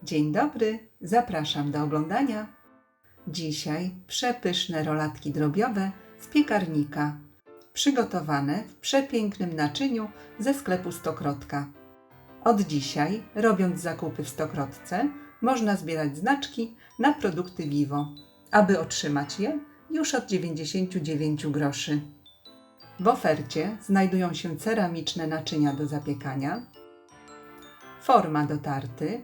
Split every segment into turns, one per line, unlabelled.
Dzień dobry, zapraszam do oglądania. Dzisiaj przepyszne rolatki drobiowe z piekarnika, przygotowane w przepięknym naczyniu ze sklepu Stokrotka. Od dzisiaj, robiąc zakupy w Stokrotce, można zbierać znaczki na produkty Vivo, aby otrzymać je już od 99 groszy. W ofercie znajdują się ceramiczne naczynia do zapiekania, forma do tarty,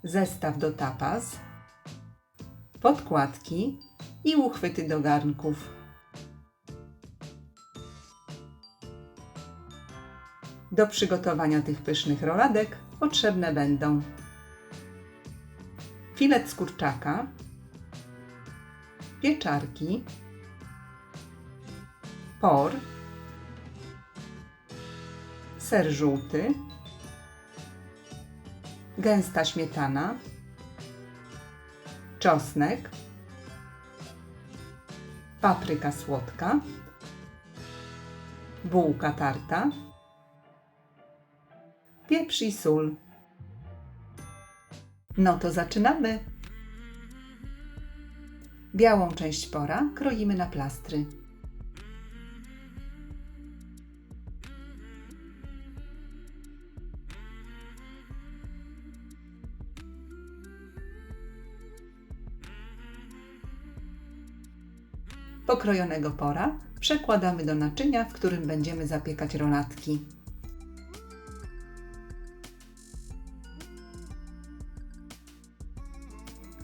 zestaw do tapas, podkładki i uchwyty do garnków. Do przygotowania tych pysznych roladek potrzebne będą filet z kurczaka, pieczarki, por, ser żółty, gęsta śmietana, czosnek, papryka słodka, bułka tarta, pieprz i sól. No to zaczynamy! Białą część pora kroimy na plastry. Pokrojonego pora przekładamy do naczynia, w którym będziemy zapiekać rolatki.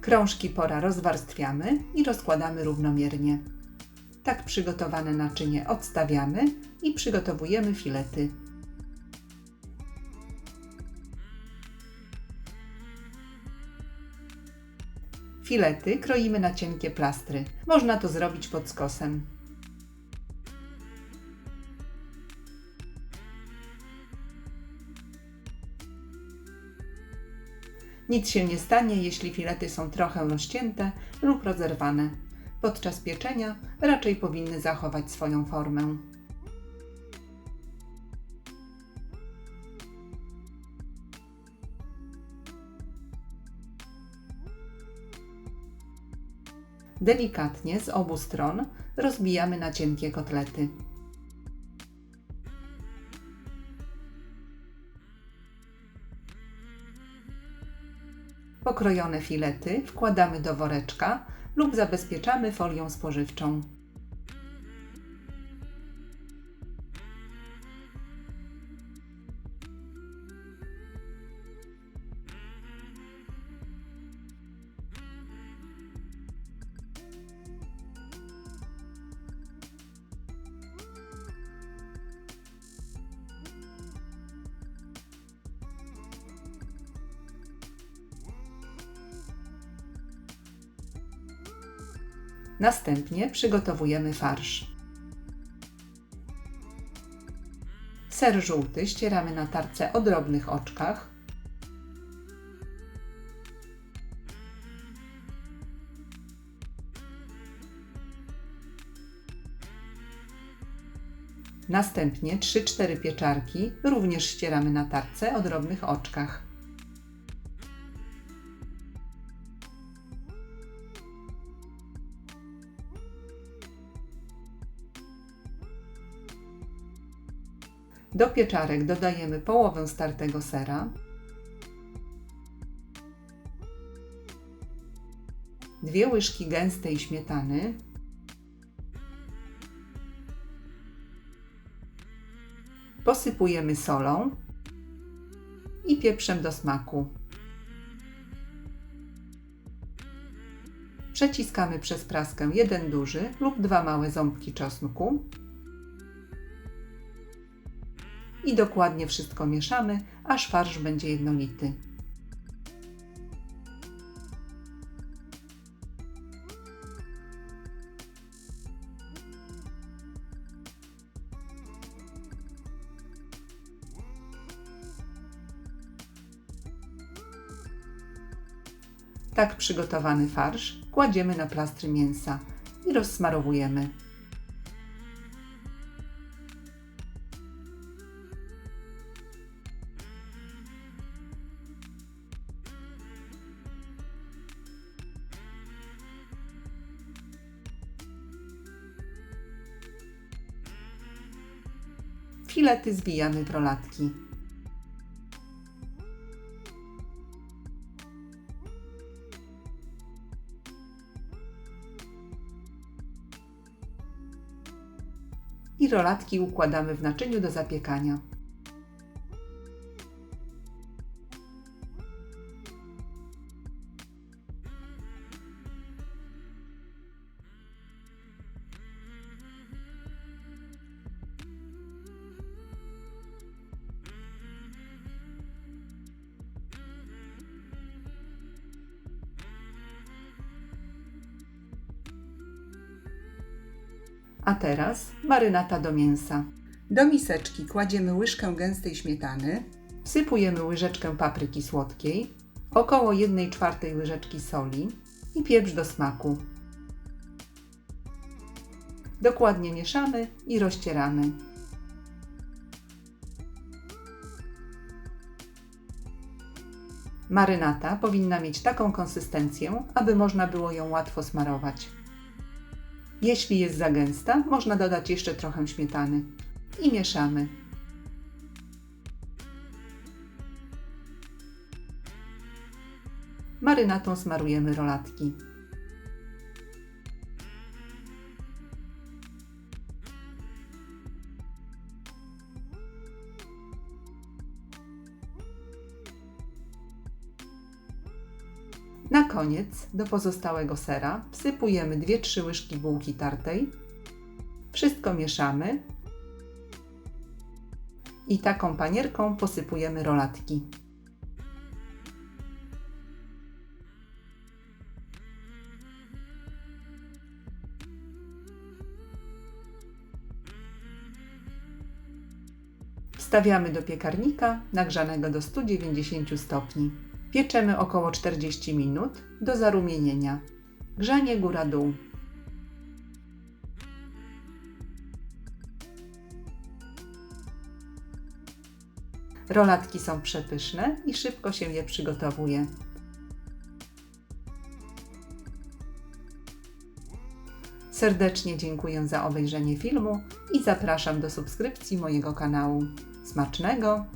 Krążki pora rozwarstwiamy i rozkładamy równomiernie. Tak przygotowane naczynie odstawiamy i przygotowujemy filety. Filety kroimy na cienkie plastry. Można to zrobić pod skosem. Nic się nie stanie, jeśli filety są trochę rozcięte lub rozerwane. Podczas pieczenia raczej powinny zachować swoją formę. Delikatnie z obu stron rozbijamy na cienkie kotlety. Pokrojone filety wkładamy do woreczka lub zabezpieczamy folią spożywczą. Następnie przygotowujemy farsz. Ser żółty ścieramy na tarce o drobnych oczkach. Następnie 3-4 pieczarki również ścieramy na tarce o drobnych oczkach. Do pieczarek dodajemy połowę startego sera, 2 łyżki gęstej śmietany, posypujemy solą i pieprzem do smaku. Przeciskamy przez praskę 1 duży lub 2 małe ząbki czosnku i dokładnie wszystko mieszamy, aż farsz będzie jednolity. Tak przygotowany farsz kładziemy na plastry mięsa i rozsmarowujemy. Filety zwijamy w rolatki. I rolatki układamy w naczyniu do zapiekania. A teraz marynata do mięsa. Do miseczki kładziemy łyżkę gęstej śmietany, wsypujemy łyżeczkę papryki słodkiej, około 1/4 łyżeczki soli i pieprz do smaku. Dokładnie mieszamy i rozcieramy. Marynata powinna mieć taką konsystencję, aby można było ją łatwo smarować. Jeśli jest za gęsta, można dodać jeszcze trochę śmietany i mieszamy. Marynatą smarujemy rolatki. Na koniec do pozostałego sera wsypujemy 2-3 łyżki bułki tartej. Wszystko mieszamy i taką panierką posypujemy rolatki. Wstawiamy do piekarnika nagrzanego do 190 stopni. Pieczemy około 40 minut do zarumienienia. Grzanie góra-dół. Rolatki są przepyszne i szybko się je przygotowuje. Serdecznie dziękuję za obejrzenie filmu i zapraszam do subskrypcji mojego kanału. Smacznego!